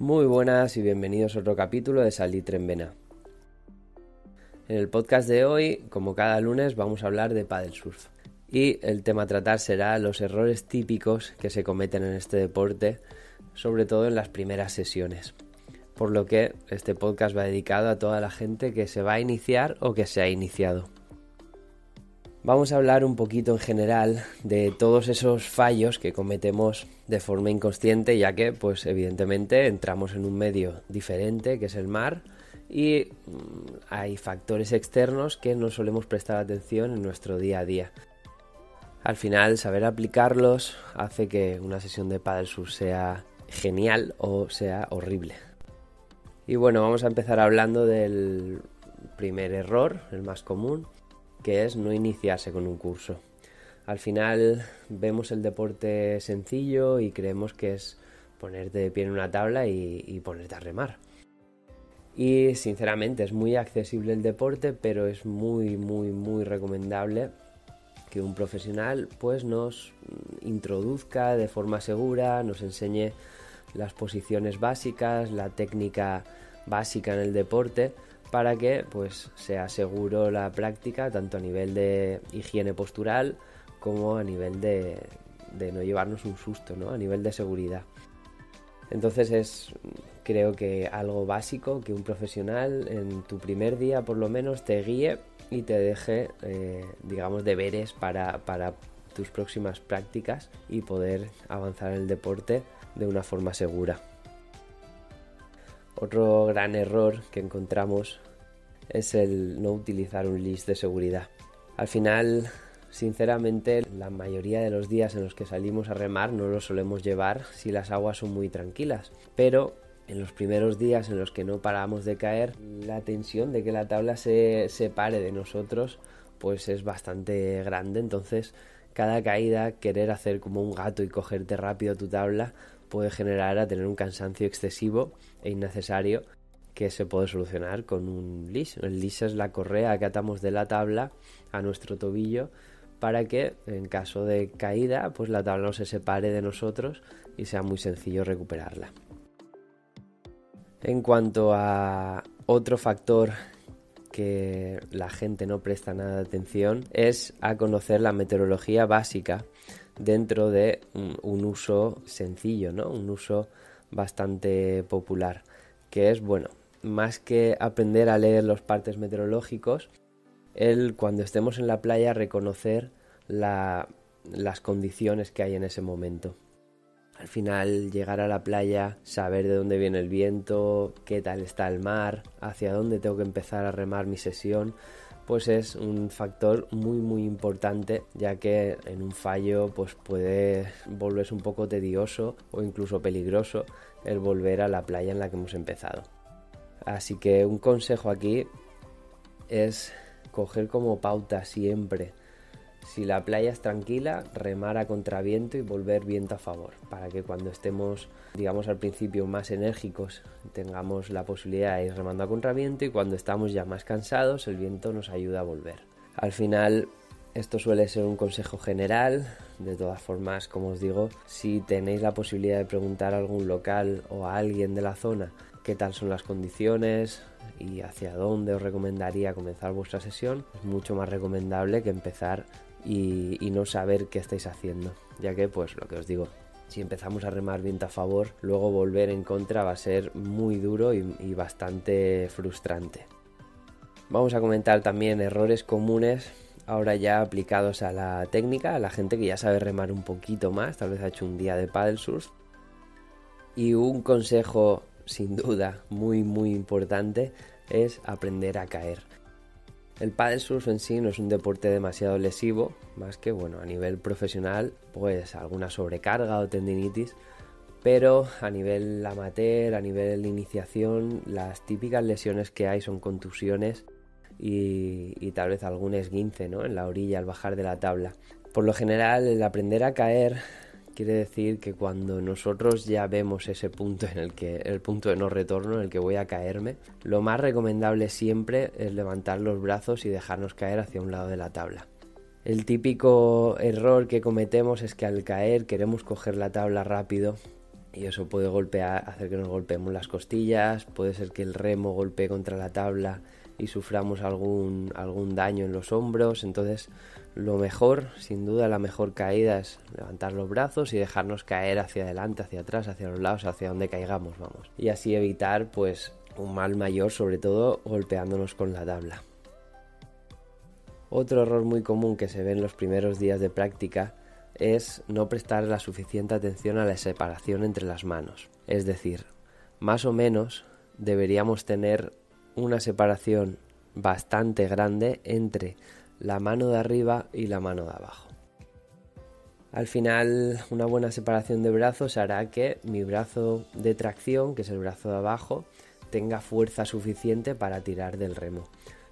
Muy buenas y bienvenidos a otro capítulo de Salitre en Vena. En el podcast de hoy, como cada lunes, vamos a hablar de pádel surf. Y el tema a tratar será los errores típicos que se cometen en este deporte, sobre todo en las primeras sesiones. Por lo que este podcast va dedicado a toda la gente que se va a iniciar o que se ha iniciado. Vamos a hablar un poquito en general de todos esos fallos que cometemos de forma inconsciente, ya que, pues evidentemente, entramos en un medio diferente, que es el mar, y hay factores externos que no solemos prestar atención en nuestro día a día. Al final, saber aplicarlos hace que una sesión de pádel surf sea genial o sea horrible. Y bueno, vamos a empezar hablando del primer error, el más común, que es no iniciarse con un curso. Al final vemos el deporte sencillo y creemos que es ponerte de pie en una tabla y ponerte a remar. Y sinceramente es muy accesible el deporte, pero es muy recomendable que un profesional pues nos introduzca de forma segura, nos enseñe las posiciones básicas, la técnica básica en el deporte, para que pues sea seguro la práctica tanto a nivel de higiene postural como a nivel de no llevarnos un susto, ¿no? A nivel de seguridad. Entonces es, creo que algo básico que un profesional en tu primer día por lo menos te guíe y te deje, digamos, deberes para tus próximas prácticas y poder avanzar en el deporte de una forma segura. Otro gran error que encontramos es el no utilizar un leash de seguridad. Al final, sinceramente, la mayoría de los días en los que salimos a remar no lo solemos llevar si las aguas son muy tranquilas, pero en los primeros días en los que no paramos de caer, la tensión de que la tabla se separe de nosotros pues es bastante grande. Entonces cada caída, querer hacer como un gato y cogerte rápido tu tabla puede generar a tener un cansancio excesivo e innecesario que se puede solucionar con un leash. El leash es la correa que atamos de la tabla a nuestro tobillo para que en caso de caída pues la tabla no se separe de nosotros y sea muy sencillo recuperarla. En cuanto a otro factor que la gente no presta nada de atención es a conocer la meteorología básica dentro de un uso sencillo, ¿no? Un uso bastante popular, que es, bueno, más que aprender a leer los partes meteorológicos, cuando estemos en la playa reconocer las condiciones que hay en ese momento. Al final, llegar a la playa, saber de dónde viene el viento, qué tal está el mar, hacia dónde tengo que empezar a remar mi sesión, pues es un factor muy importante, ya que en un fallo pues puede volverse un poco tedioso o incluso peligroso el volver a la playa en la que hemos empezado. Así que un consejo aquí es coger como pauta siempre: si la playa es tranquila, remar a contraviento y volver viento a favor, para que cuando estemos, digamos, al principio más enérgicos, tengamos la posibilidad de ir remando a contraviento, y cuando estamos ya más cansados, el viento nos ayuda a volver. Al final, esto suele ser un consejo general. De todas formas, como os digo, si tenéis la posibilidad de preguntar a algún local o a alguien de la zona qué tal son las condiciones y hacia dónde os recomendaría comenzar vuestra sesión, es mucho más recomendable que empezar y no saber qué estáis haciendo, ya que, pues lo que os digo, si empezamos a remar viento a favor, luego volver en contra va a ser muy duro y bastante frustrante. Vamos a comentar también errores comunes ahora ya aplicados a la técnica, a la gente que ya sabe remar un poquito más, tal vez ha hecho un día de paddle surf. Y un consejo sin duda muy importante es aprender a caer. El paddle surf en sí no es un deporte demasiado lesivo, más que, bueno, a nivel profesional, pues alguna sobrecarga o tendinitis, pero a nivel amateur, a nivel iniciación, las típicas lesiones que hay son contusiones y tal vez algún esguince, ¿no?, en la orilla al bajar de la tabla. Por lo general, el aprender a caer quiere decir que cuando nosotros ya vemos ese punto el punto de no retorno en el que voy a caerme, lo más recomendable siempre es levantar los brazos y dejarnos caer hacia un lado de la tabla. El típico error que cometemos es que al caer queremos coger la tabla rápido y eso puede hacer que nos golpeemos las costillas, puede ser que el remo golpee contra la tabla y suframos algún daño en los hombros. Entonces lo mejor, sin duda la mejor caída es levantar los brazos y dejarnos caer hacia adelante, hacia atrás, hacia los lados, hacia donde caigamos, vamos. Y así evitar pues un mal mayor, sobre todo golpeándonos con la tabla. Otro error muy común que se ve en los primeros días de práctica es no prestar la suficiente atención a la separación entre las manos. Es decir, más o menos deberíamos tener una separación bastante grande entre la mano de arriba y la mano de abajo. Al final, una buena separación de brazos hará que mi brazo de tracción, que es el brazo de abajo, tenga fuerza suficiente para tirar del remo.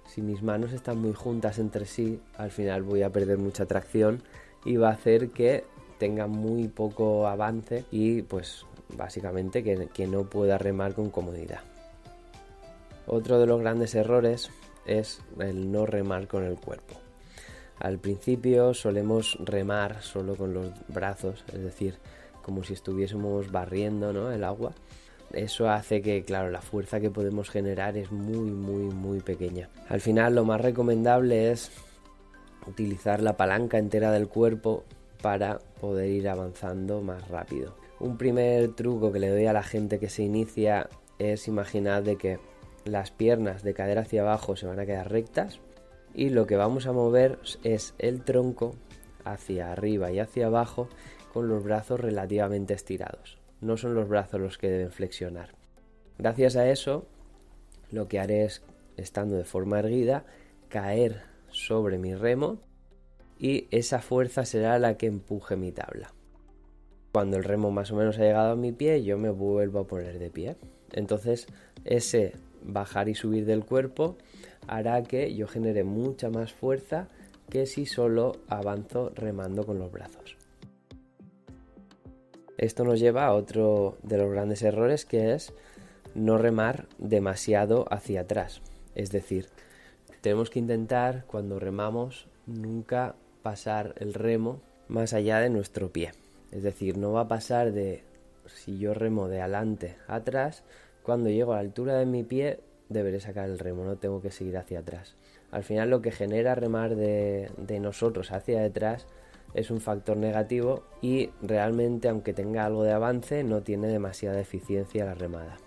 Si mis manos están muy juntas entre sí, al final voy a perder mucha tracción y va a hacer que tenga muy poco avance y pues básicamente que no pueda remar con comodidad. Otro de los grandes errores es el no remar con el cuerpo. Al principio solemos remar solo con los brazos, es decir, como si estuviésemos barriendo, ¿no?, el agua. Eso hace que, claro, la fuerza que podemos generar es muy pequeña. Al final lo más recomendable es utilizar la palanca entera del cuerpo para poder ir avanzando más rápido. Un primer truco que le doy a la gente que se inicia es imaginar de que las piernas de cadera hacia abajo se van a quedar rectas y lo que vamos a mover es el tronco hacia arriba y hacia abajo con los brazos relativamente estirados. No son los brazos los que deben flexionar. Gracias a eso, lo que haré es, estando de forma erguida, caer sobre mi remo y esa fuerza será la que empuje mi tabla. Cuando el remo más o menos ha llegado a mi pie, yo me vuelvo a poner de pie. Entonces, ese bajar y subir del cuerpo hará que yo genere mucha más fuerza que si solo avanzo remando con los brazos. Esto nos lleva a otro de los grandes errores, que es no remar demasiado hacia atrás. Es decir, tenemos que intentar, cuando remamos, nunca pasar el remo más allá de nuestro pie. Es decir, no va a pasar de, si yo remo de adelante a atrás, cuando llego a la altura de mi pie deberé sacar el remo, no tengo que seguir hacia atrás. Al final lo que genera remar de nosotros hacia detrás es un factor negativo y realmente, aunque tenga algo de avance, no tiene demasiada eficiencia la remada.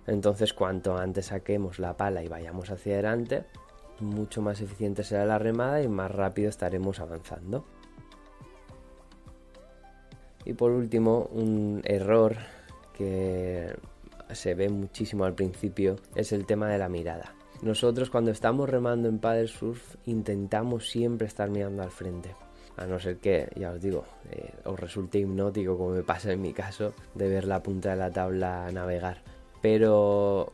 Entonces, cuanto antes saquemos la pala y vayamos hacia adelante, mucho más eficiente será la remada y más rápido estaremos avanzando. Y por último, un error que se ve muchísimo al principio es el tema de la mirada. Nosotros, cuando estamos remando en paddle surf, intentamos siempre estar mirando al frente, a no ser que, ya os digo, os resulte hipnótico, como me pasa en mi caso, de ver la punta de la tabla navegar. Pero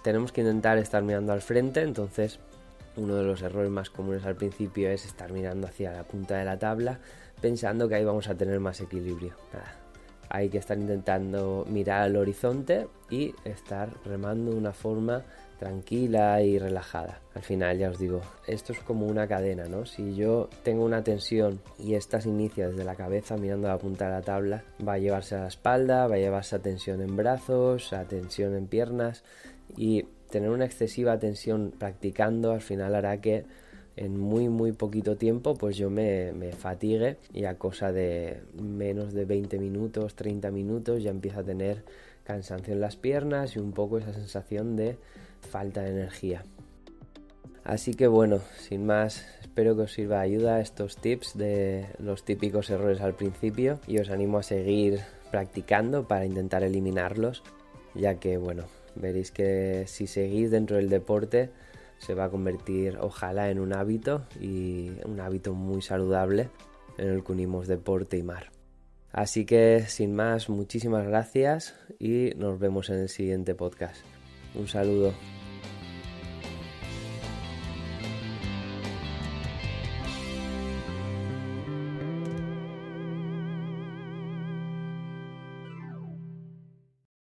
tenemos que intentar estar mirando al frente. Entonces, uno de los errores más comunes al principio es estar mirando hacia la punta de la tabla, pensando que ahí vamos a tener más equilibrio. Nada. Hay que estar intentando mirar al horizonte y estar remando de una forma tranquila y relajada. Al final, ya os digo, esto es como una cadena, ¿no? Si yo tengo una tensión y esta se inicia desde la cabeza mirando a la punta de la tabla, va a llevarse a la espalda, va a llevarse a tensión en brazos, a tensión en piernas, y tener una excesiva tensión practicando al final hará que en muy poquito tiempo pues yo me fatigue y a cosa de menos de 20 minutos, 30 minutos ya empiezo a tener cansancio en las piernas y un poco esa sensación de falta de energía. Así que bueno, sin más, espero que os sirva de ayuda estos tips de los típicos errores al principio y os animo a seguir practicando para intentar eliminarlos, ya que bueno, veréis que si seguís dentro del deporte se va a convertir, ojalá, en un hábito, y un hábito muy saludable en el que unimos deporte y mar. Así que sin más, muchísimas gracias y nos vemos en el siguiente podcast. Un saludo.